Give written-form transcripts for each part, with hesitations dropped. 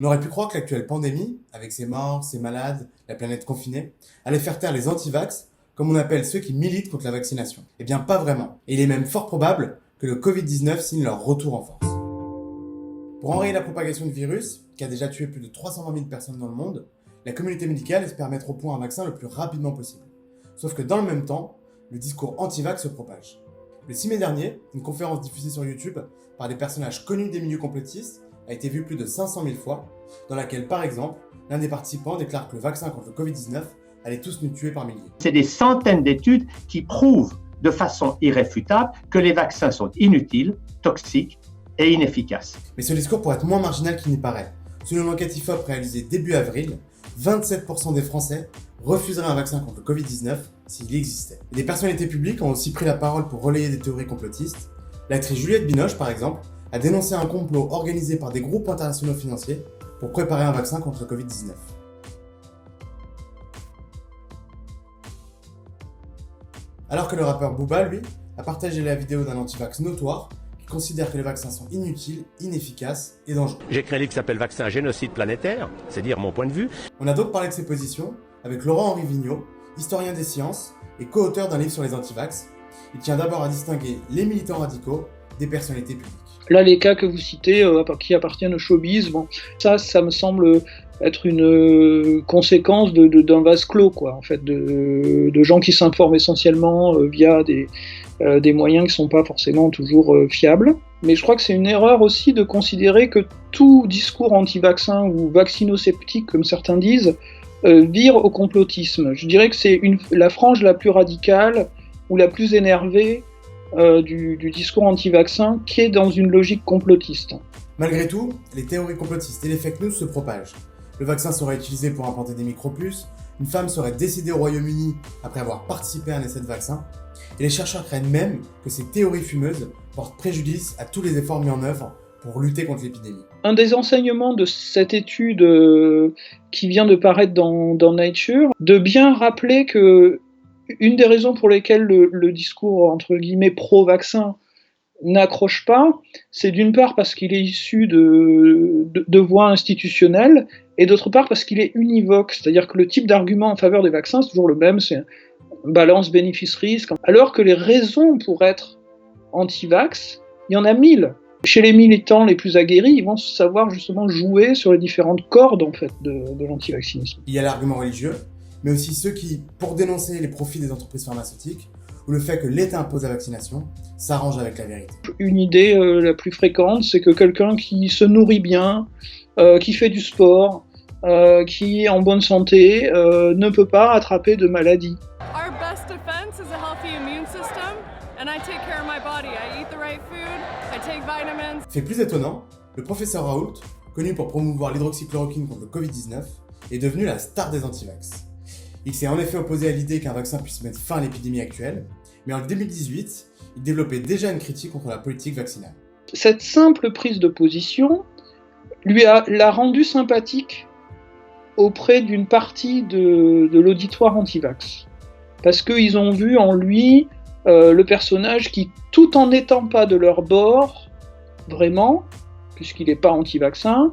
On aurait pu croire que l'actuelle pandémie, avec ses morts, ses malades, la planète confinée, allait faire taire les anti-vax, comme on appelle ceux qui militent contre la vaccination. Eh bien pas vraiment. Et il est même fort probable que le Covid-19 signe leur retour en force. Pour enrayer la propagation du virus, qui a déjà tué plus de 320 000 personnes dans le monde, la communauté médicale espère mettre au point un vaccin le plus rapidement possible. Sauf que dans le même temps, le discours anti-vax se propage. Le 6 mai dernier, une conférence diffusée sur YouTube par des personnages connus des milieux complotistes a été vue plus de 500 000 fois, dans laquelle, par exemple, l'un des participants déclare que le vaccin contre le Covid-19 allait tous nous tuer par milliers. C'est des centaines d'études qui prouvent de façon irréfutable que les vaccins sont inutiles, toxiques et inefficaces. Mais ce discours pourrait être moins marginal qu'il n'y paraît. Selon l'enquête IFOP réalisée début avril, 27% des Français refuseraient un vaccin contre le Covid-19 s'il existait. Et des personnalités publiques ont aussi pris la parole pour relayer des théories complotistes. L'actrice Juliette Binoche, par exemple, a dénoncé un complot organisé par des groupes internationaux financiers pour préparer un vaccin contre le Covid-19. Alors que le rappeur Booba, lui, a partagé la vidéo d'un anti-vax notoire qui considère que les vaccins sont inutiles, inefficaces et dangereux. J'ai créé un livre qui s'appelle Vaccin génocide planétaire, c'est dire mon point de vue. On a donc parlé de ses positions avec Laurent-Henri Vigneault, historien des sciences et co-auteur d'un livre sur les anti-vax. Il tient d'abord à distinguer les militants radicaux des personnalités publiques. Là, les cas que vous citez, qui appartiennent au showbiz, ça me semble être une conséquence d'un vase clos, quoi, en fait, de gens qui s'informent essentiellement via des moyens qui ne sont pas forcément toujours fiables. Mais je crois que c'est une erreur aussi de considérer que tout discours anti-vaccin ou vaccino-sceptique, comme certains disent, vire au complotisme. Je dirais que c'est la frange la plus radicale ou la plus énervée du discours anti-vaccin qui est dans une logique complotiste. Malgré tout, les théories complotistes et les fake news se propagent. Le vaccin serait utilisé pour implanter des micropuces, une femme serait décédée au Royaume-Uni après avoir participé à un essai de vaccin, et les chercheurs craignent même que ces théories fumeuses portent préjudice à tous les efforts mis en œuvre pour lutter contre l'épidémie. Un des enseignements de cette étude qui vient de paraître dans Nature, de bien rappeler que une des raisons pour lesquelles le discours, entre guillemets, pro-vaccin n'accroche pas, c'est d'une part parce qu'il est issu de voies institutionnelles, et d'autre part parce qu'il est univoque, c'est-à-dire que le type d'argument en faveur des vaccins, c'est toujours le même, c'est balance bénéfice-risque, alors que les raisons pour être anti-vax, il y en a 1000. Chez les militants les plus aguerris, ils vont savoir justement jouer sur les différentes cordes en fait, de l'anti-vaccinisme. Il y a l'argument religieux, mais aussi ceux qui, pour dénoncer les profits des entreprises pharmaceutiques, ou le fait que l'État impose la vaccination, s'arrange avec la vérité. Une idée la plus fréquente, c'est que quelqu'un qui se nourrit bien, qui fait du sport, qui est en bonne santé, ne peut pas attraper de maladie. Our best defense is a healthy immune system, and I take care of my body. I eat the right food, I take vitamins. Fait plus étonnant, le professeur Raoult, connu pour promouvoir l'hydroxychloroquine contre le Covid-19, est devenu la star des antivax. Il s'est en effet opposé à l'idée qu'un vaccin puisse mettre fin à l'épidémie actuelle, mais en 2018, il développait déjà une critique contre la politique vaccinale. Cette simple prise de position l'a rendu sympathique auprès d'une partie de l'auditoire anti-vax. Parce qu'ils ont vu en lui le personnage qui, tout en n'étant pas de leur bord, vraiment, puisqu'il n'est pas anti-vaccin,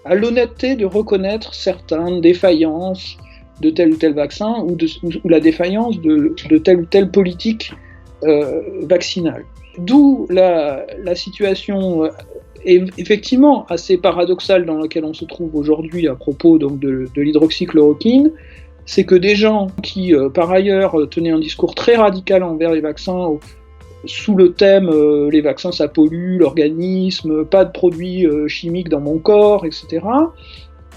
a l'honnêteté de reconnaître certaines défaillances de tel ou tel vaccin ou la défaillance de telle ou telle politique vaccinale. D'où la situation effectivement assez paradoxale dans laquelle on se trouve aujourd'hui à propos donc, de l'hydroxychloroquine, c'est que des gens qui, par ailleurs, tenaient un discours très radical envers les vaccins, sous le thème les vaccins ça pollue l'organisme, pas de produits chimiques dans mon corps, etc.,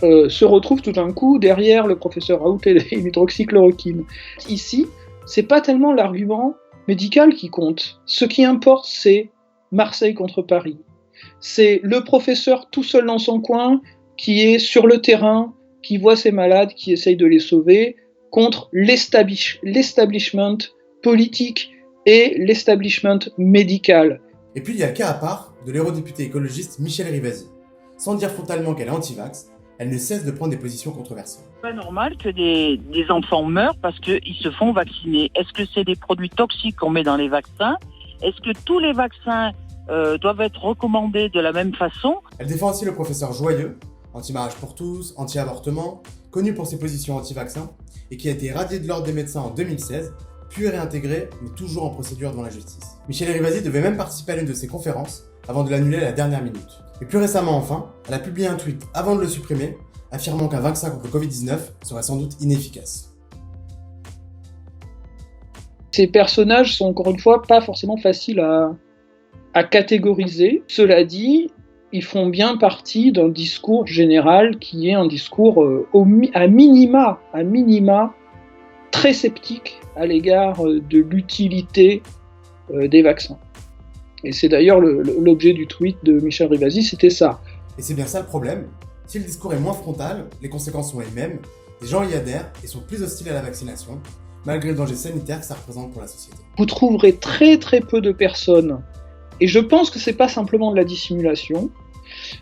se retrouvent tout d'un coup derrière le professeur Raoult et l'hydroxychloroquine. Ici, c'est pas tellement l'argument médical qui compte. Ce qui importe, c'est Marseille contre Paris. C'est le professeur tout seul dans son coin qui est sur le terrain, qui voit ses malades, qui essaye de les sauver, contre l'establishment politique et l'establishment médical. Et puis il y a le cas à part de l'eurodéputée écologiste Michèle Rivasi. Sans dire frontalement qu'elle est anti-vax, elle ne cesse de prendre des positions controversées. C'est pas normal que des enfants meurent parce qu'ils se font vacciner. Est-ce que c'est des produits toxiques qu'on met dans les vaccins ? Est-ce que tous les vaccins doivent être recommandées de la même façon. Elle défend aussi le professeur Joyeux, anti-mariage pour tous, anti-avortement, connu pour ses positions anti-vaccins, et qui a été radié de l'ordre des médecins en 2016, puis réintégré, mais toujours en procédure devant la justice. Michèle Rivasi devait même participer à l'une de ses conférences, avant de l'annuler à la dernière minute. Et plus récemment enfin, elle a publié un tweet avant de le supprimer, affirmant qu'un vaccin contre le Covid-19 serait sans doute inefficace. Ces personnages sont encore une fois pas forcément faciles à catégoriser. Cela dit, ils font bien partie d'un discours général qui est un discours à minima très sceptique à l'égard de l'utilité des vaccins. Et c'est d'ailleurs l'objet du tweet de Michèle Rivasi, c'était ça. Et c'est bien ça le problème. Si le discours est moins frontal, les conséquences sont les mêmes, les gens y adhèrent et sont plus hostiles à la vaccination, malgré le danger sanitaire que ça représente pour la société. Vous trouverez très très peu de personnes, et je pense que c'est pas simplement de la dissimulation,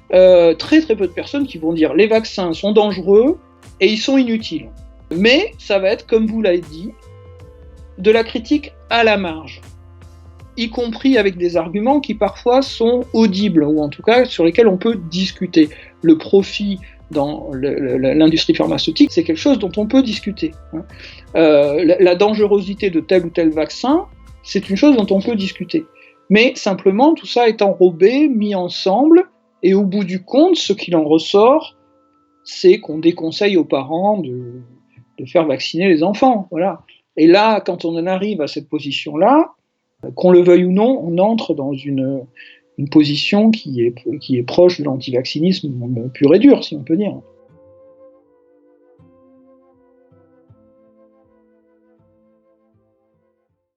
très très peu de personnes qui vont dire les vaccins sont dangereux et ils sont inutiles. Mais ça va être, comme vous l'avez dit, de la critique à la marge, y compris avec des arguments qui parfois sont audibles, ou en tout cas sur lesquels on peut discuter. Le profit dans l'industrie pharmaceutique, c'est quelque chose dont on peut discuter. La dangerosité de tel ou tel vaccin, c'est une chose dont on peut discuter. Mais simplement, tout ça est enrobé, mis ensemble, et au bout du compte, ce qu'il en ressort, c'est qu'on déconseille aux parents de faire vacciner les enfants. Voilà. Et là, quand on en arrive à cette position-là, qu'on le veuille ou non, on entre dans une position qui est proche de l'antivaccinisme pur et dur, si on peut dire.